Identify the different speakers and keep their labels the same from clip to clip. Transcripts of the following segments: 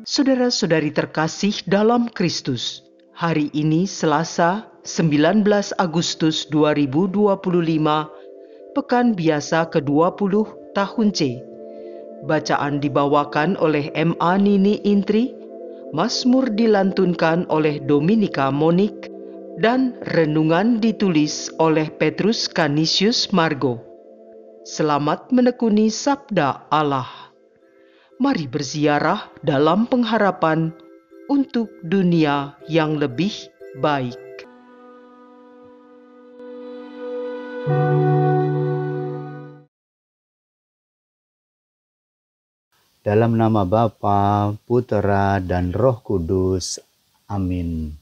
Speaker 1: Saudara-saudari terkasih dalam Kristus, hari ini Selasa 19 Agustus 2025, Pekan Biasa ke-20 tahun C. Bacaan dibawakan oleh M.A. Nini Intri, Mazmur dilantunkan oleh Dominika Monik, dan renungan ditulis oleh Petrus Canisius Margo. Selamat menekuni Sabda Allah. Mari berziarah dalam pengharapan untuk dunia yang lebih baik.
Speaker 2: Dalam nama Bapa, Putera, dan Roh Kudus. Amin.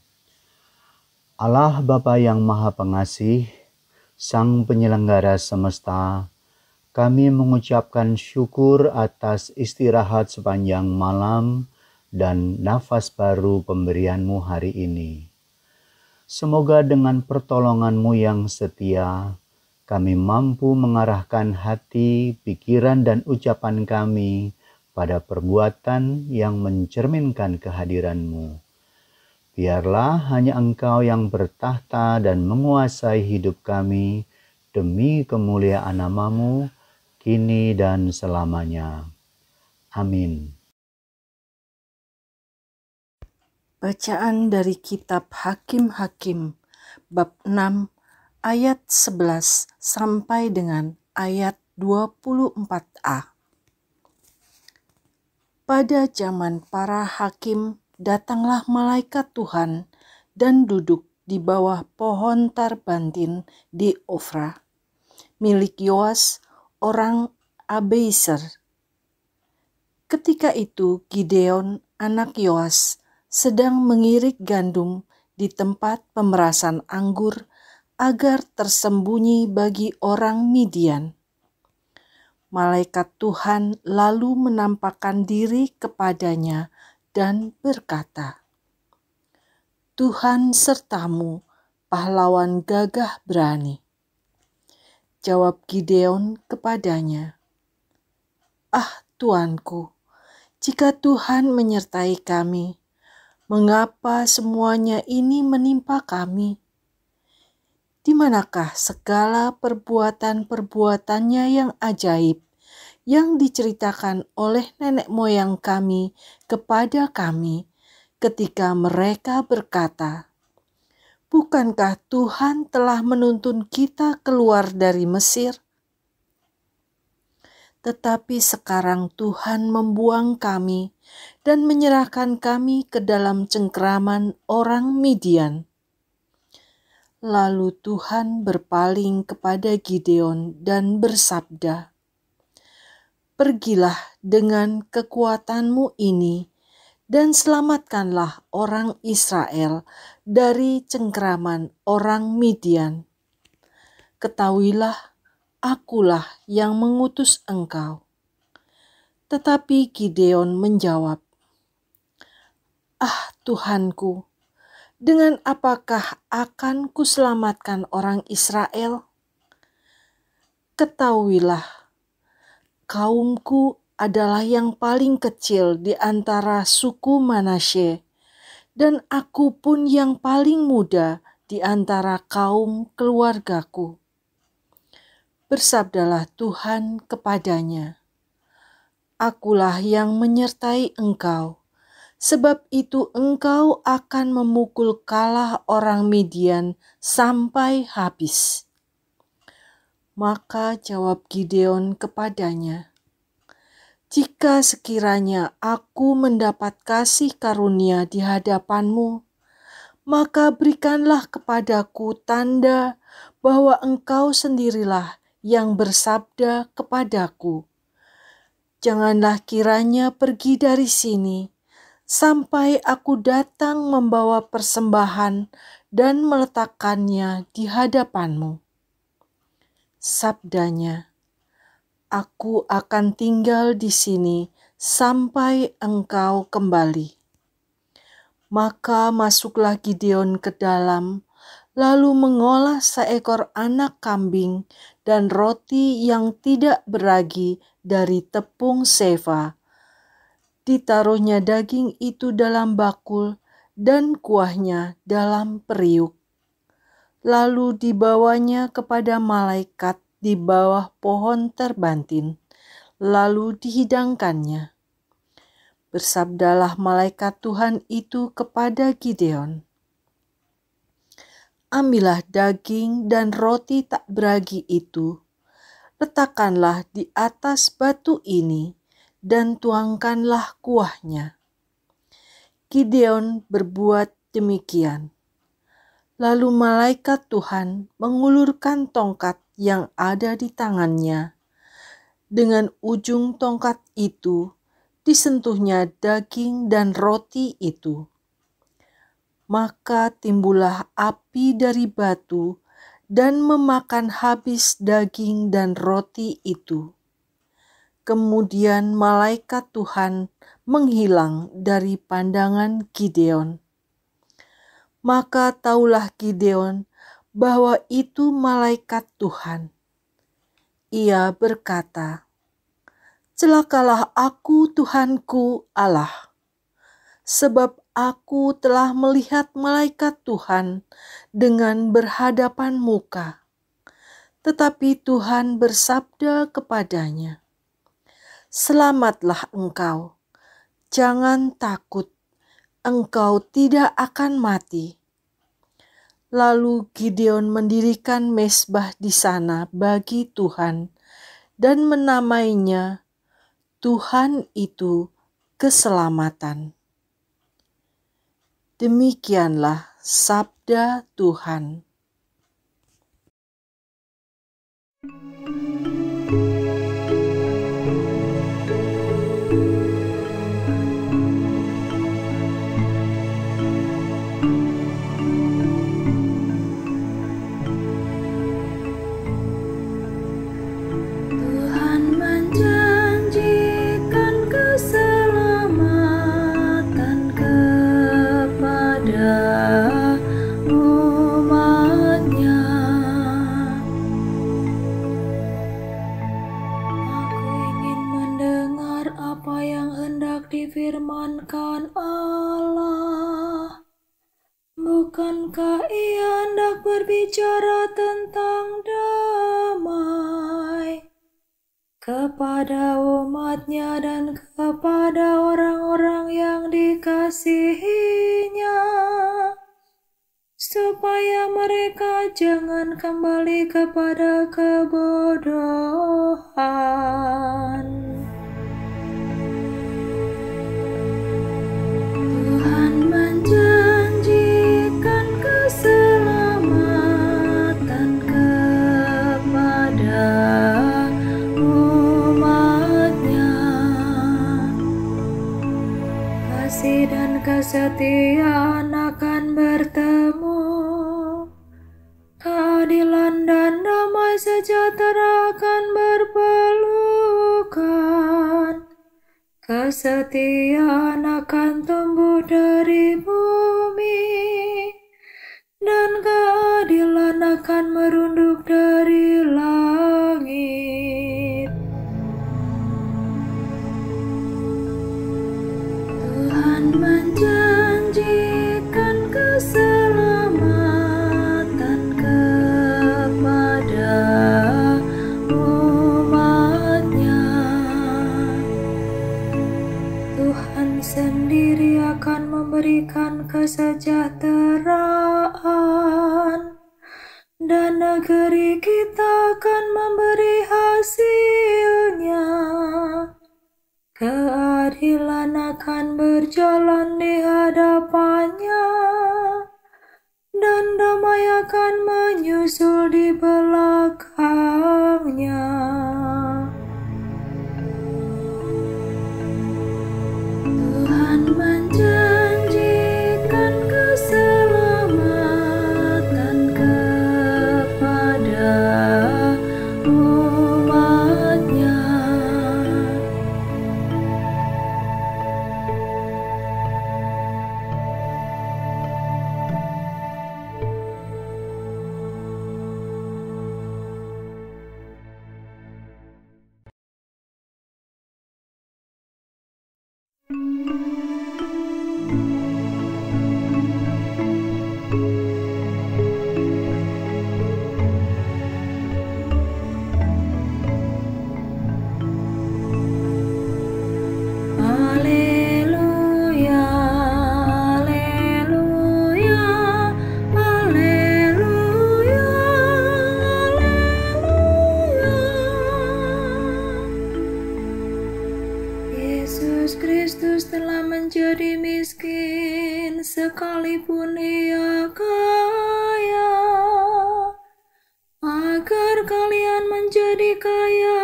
Speaker 2: Allah Bapa yang Maha Pengasih, Sang Penyelenggara semesta, kami mengucapkan syukur atas istirahat sepanjang malam dan nafas baru pemberian-Mu hari ini. Semoga dengan pertolongan-Mu yang setia, kami mampu mengarahkan hati, pikiran, dan ucapan kami pada perbuatan yang mencerminkan kehadiran-Mu. Biarlah hanya Engkau yang bertahta dan menguasai hidup kami demi kemuliaan nama-Mu, kini dan selamanya. Amin.
Speaker 3: Bacaan dari Kitab Hakim-Hakim, bab 6, ayat 11 sampai dengan ayat 24a. Pada zaman para hakim, datanglah malaikat Tuhan dan duduk di bawah pohon tarbantin di Ofra, milik Yoas orang Abiezer. Ketika itu Gideon anak Yoas sedang mengirik gandum di tempat pemerasan anggur agar tersembunyi bagi orang Midian. Malaikat Tuhan lalu menampakkan diri kepadanya dan berkata, "Tuhan sertamu, pahlawan gagah berani." Jawab Gideon kepadanya, "Ah Tuanku, jika Tuhan menyertai kami, mengapa semuanya ini menimpa kami? Di manakah segala perbuatan-perbuatannya yang ajaib yang diceritakan oleh nenek moyang kami kepada kami ketika mereka berkata, 'Bukankah Tuhan telah menuntun kita keluar dari Mesir?' Tetapi sekarang Tuhan membuang kami dan menyerahkan kami ke dalam cengkeraman orang Midian." Lalu Tuhan berpaling kepada Gideon dan bersabda, "Pergilah dengan kekuatanmu ini dan selamatkanlah orang Israel dari cengkeraman orang Midian. Ketahuilah, akulah yang mengutus engkau." Tetapi Gideon menjawab, "Ah Tuhanku, dengan apakah akan kuselamatkan orang Israel? Ketahuilah, kaumku adalah yang paling kecil di antara suku Manasye, dan aku pun yang paling muda di antara kaum keluargaku." Bersabdalah Tuhan kepadanya, "Akulah yang menyertai engkau, sebab itu engkau akan memukul kalah orang Midian sampai habis." Maka jawab Gideon kepadanya, "Jika sekiranya aku mendapat kasih karunia di hadapanmu, maka berikanlah kepadaku tanda bahwa engkau sendirilah yang bersabda kepadaku. Janganlah kiranya pergi dari sini sampai aku datang membawa persembahan dan meletakkannya di hadapanmu." Sabdanya, "Aku akan tinggal di sini sampai engkau kembali." Maka masuklah Gideon ke dalam, lalu mengolah seekor anak kambing dan roti yang tidak beragi dari tepung seva, Ditaruhnya daging itu dalam bakul dan kuahnya dalam periuk. Lalu dibawanya kepada malaikat di bawah pohon terbantin, lalu dihidangkannya. Bersabdalah malaikat Tuhan itu kepada Gideon, "Ambillah daging dan roti tak beragi itu, letakkanlah di atas batu ini, dan tuangkanlah kuahnya." Gideon berbuat demikian. Lalu malaikat Tuhan mengulurkan tongkat yang ada di tangannya. Dengan ujung tongkat itu disentuhnya daging dan roti itu. Maka timbullah api dari batu dan memakan habis daging dan roti itu. Kemudian malaikat Tuhan menghilang dari pandangan Gideon. Maka taulah Gideon bahwa itu malaikat Tuhan. Ia berkata, "Celakalah aku, Tuhanku Allah, sebab aku telah melihat malaikat Tuhan dengan berhadapan muka." Tetapi Tuhan bersabda kepadanya, "Selamatlah engkau, jangan takut, engkau tidak akan mati." Lalu Gideon mendirikan mezbah di sana bagi Tuhan dan menamainya Tuhan itu Keselamatan. Demikianlah sabda Tuhan.
Speaker 4: Difirmankan Allah. Bukankah Ia hendak berbicara tentang damai kepada umat-Nya dan kepada orang-orang yang dikasihi-Nya, supaya mereka jangan kembali kepada kebodohan. Menjanjikan keselamatan kepada umat-Nya. Kasih dan kesetiaan akan bertemu, keadilan dan damai sejahtera akan berpelukan. Kesetiaan akan tumbuh dari bumi, dan keadilan akan merunduk dari langit. Tuhan menjanjikan keselamatan kepada umat-Nya. Tuhan sendiri akan memberikan kesejahteraan, dan negeri kita akan memberi hasilnya. Keadilan akan berjalan di hadapan-Nya, dan damai akan menyusul di belakang-Nya. Tuhan menjanjikan keselamatan kepada umat-Nya. sekalipun ia kaya, agar kalian menjadi kaya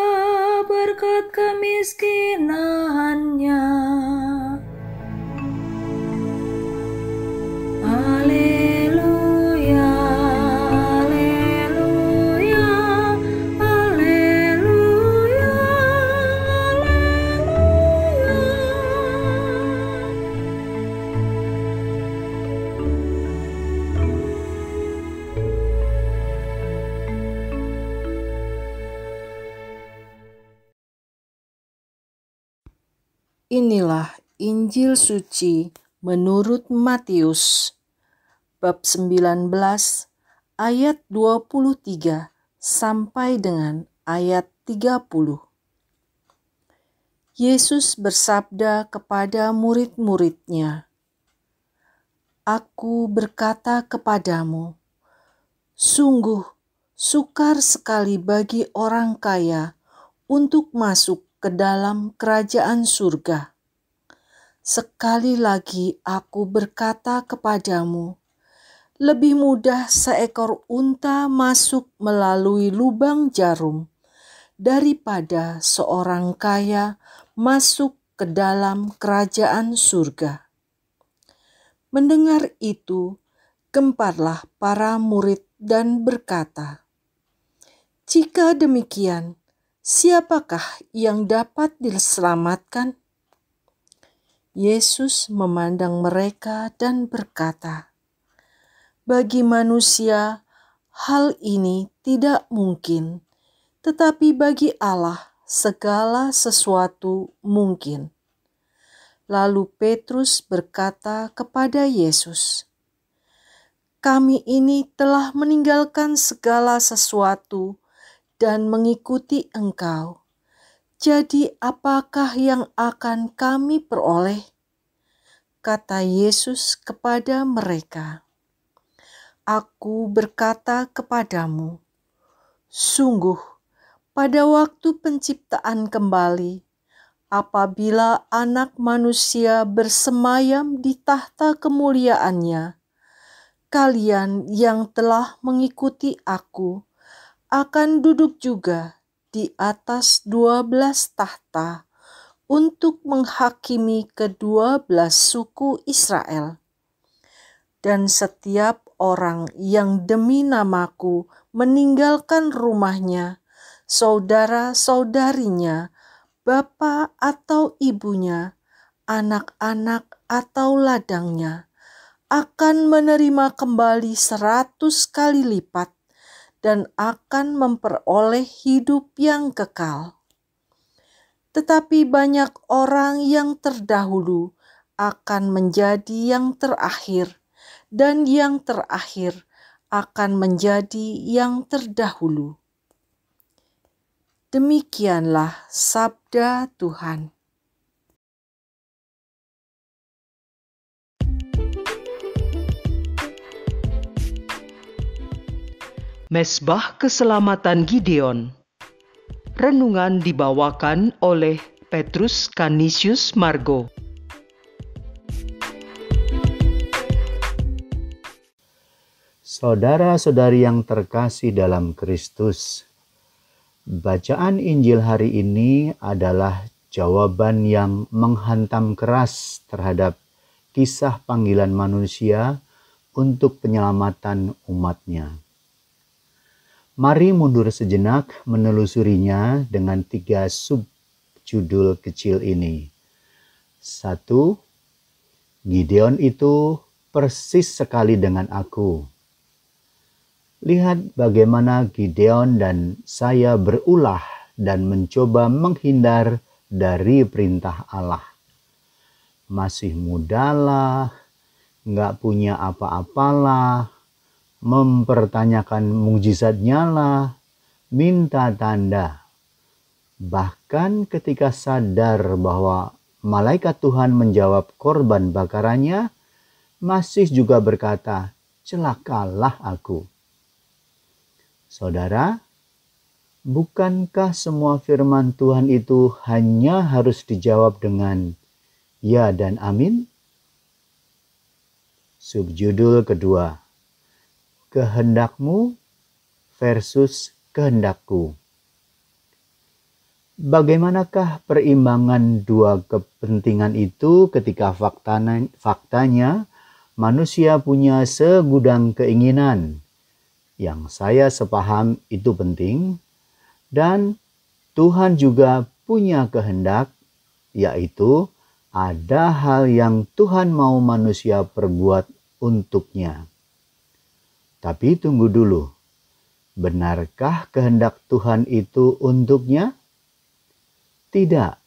Speaker 4: berkat kemiskinannya. Haleluya, haleluya, haleluya,
Speaker 3: Inilah Injil suci menurut Matius bab 19 ayat 23 sampai dengan ayat 30. Yesus bersabda kepada murid-murid-Nya, "Aku berkata kepadamu, sungguh sukar sekali bagi orang kaya untuk masuk ke dalam kerajaan surga. Sekali lagi aku berkata kepadamu, lebih mudah seekor unta masuk melalui lubang jarum daripada seorang kaya masuk ke dalam kerajaan surga." Mendengar itu, gemparlah para murid dan berkata, "Jika demikian, siapakah yang dapat diselamatkan?" Yesus memandang mereka dan berkata, "Bagi manusia, hal ini tidak mungkin, tetapi bagi Allah segala sesuatu mungkin." Lalu Petrus berkata kepada Yesus, "Kami ini telah meninggalkan segala sesuatu dan mengikuti Engkau. Jadi apakah yang akan kami peroleh?" Kata Yesus kepada mereka, "Aku berkata kepadamu, sungguh pada waktu penciptaan kembali, apabila Anak Manusia bersemayam di tahta kemuliaannya, kalian yang telah mengikuti aku akan duduk juga di atas 12 tahta untuk menghakimi ke-12 suku Israel. Dan setiap orang yang demi namaku meninggalkan rumahnya, saudara-saudarinya, bapa atau ibunya, anak-anak atau ladangnya, akan menerima kembali 100 kali lipat dan akan memperoleh hidup yang kekal. Tetapi banyak orang yang terdahulu akan menjadi yang terakhir, dan yang terakhir akan menjadi yang terdahulu." Demikianlah sabda Tuhan.
Speaker 1: Mesbah Keselamatan Gideon. Renungan dibawakan oleh Petrus Canisius Margo.
Speaker 2: Saudara-saudari yang terkasih dalam Kristus, bacaan Injil hari ini adalah jawaban yang menghantam keras terhadap kisah panggilan manusia untuk penyelamatan umatnya. Mari mundur sejenak menelusurinya dengan 3 subjudul kecil ini. 1. Gideon itu persis sekali dengan aku. Lihat bagaimana Gideon dan saya berulah dan mencoba menghindar dari perintah Allah. Masih mudalah, nggak punya apa-apalah, mempertanyakan mukjizatnya lah, minta tanda. Bahkan ketika sadar bahwa malaikat Tuhan menjawab korban bakarannya, masih juga berkata, "Celakalah aku." Saudara, bukankah semua firman Tuhan itu hanya harus dijawab dengan ya dan amin? Subjudul kedua, kehendakmu versus kehendakku. Bagaimanakah perimbangan dua kepentingan itu ketika faktanya manusia punya segudang keinginan yang saya sepaham itu penting, dan Tuhan juga punya kehendak, yaitu ada hal yang Tuhan mau manusia perbuat untuknya. Tapi tunggu dulu, benarkah kehendak Tuhan itu untuknya? Tidak,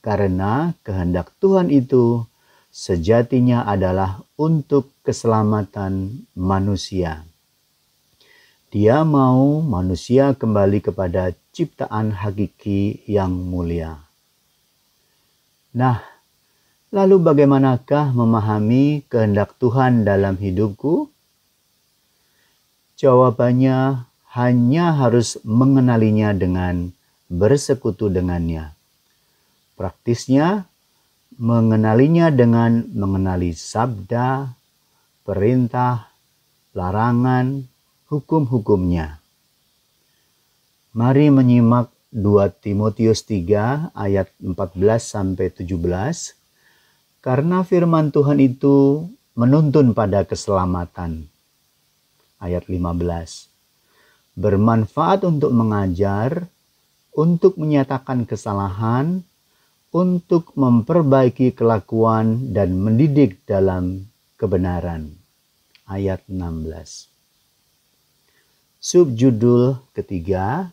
Speaker 2: karena kehendak Tuhan itu sejatinya adalah untuk keselamatan manusia. Dia mau manusia kembali kepada ciptaan hakiki yang mulia. Nah, lalu bagaimanakah memahami kehendak Tuhan dalam hidupku? Jawabannya hanya harus mengenalinya dengan bersekutu dengannya. Praktisnya, mengenalinya dengan mengenali sabda, perintah, larangan, hukum-hukumnya. Mari menyimak 2 Timotius 3 ayat 14-17. Karena firman Tuhan itu menuntun pada keselamatan. Ayat 15. Bermanfaat untuk mengajar, untuk menyatakan kesalahan, untuk memperbaiki kelakuan dan mendidik dalam kebenaran. Ayat 16. Subjudul ketiga,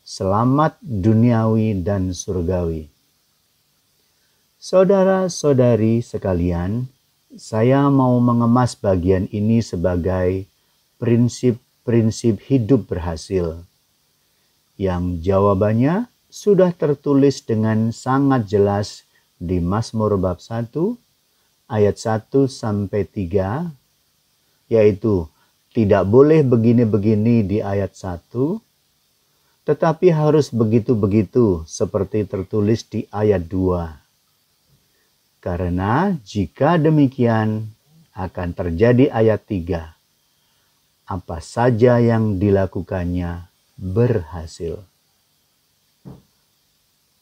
Speaker 2: selamat duniawi dan surgawi. Saudara-saudari sekalian, saya mau mengemas bagian ini sebagai prinsip-prinsip hidup berhasil, yang jawabannya sudah tertulis dengan sangat jelas di Mazmur bab 1 ayat 1-3, yaitu tidak boleh begini-begini di ayat 1, tetapi harus begitu-begitu seperti tertulis di ayat 2. Karena jika demikian akan terjadi ayat 3. Apa saja yang dilakukannya berhasil.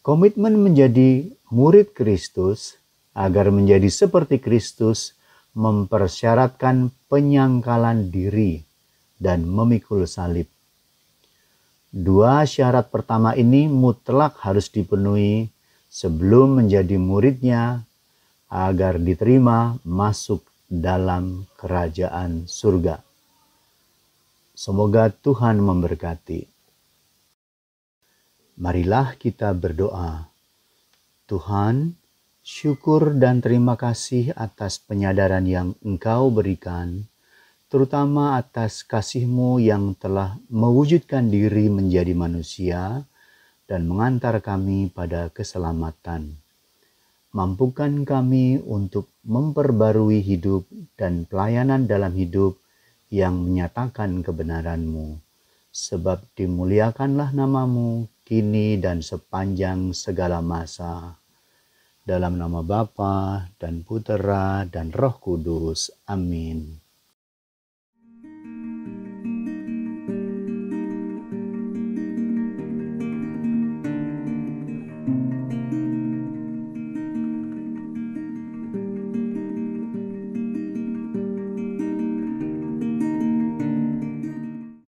Speaker 2: Komitmen menjadi murid Kristus agar menjadi seperti Kristus mempersyaratkan penyangkalan diri dan memikul salib. Dua syarat pertama ini mutlak harus dipenuhi sebelum menjadi muridnya agar diterima masuk dalam kerajaan surga. Semoga Tuhan memberkati. Marilah kita berdoa. Tuhan, syukur dan terima kasih atas penyadaran yang Engkau berikan, terutama atas kasih-Mu yang telah mewujudkan diri menjadi manusia dan mengantar kami pada keselamatan. Mampukan kami untuk memperbarui hidup dan pelayanan dalam hidup yang menyatakan kebenaran-Mu, sebab dimuliakanlah nama-Mu kini dan sepanjang segala masa. Dalam nama Bapa dan Putera dan Roh Kudus. Amin.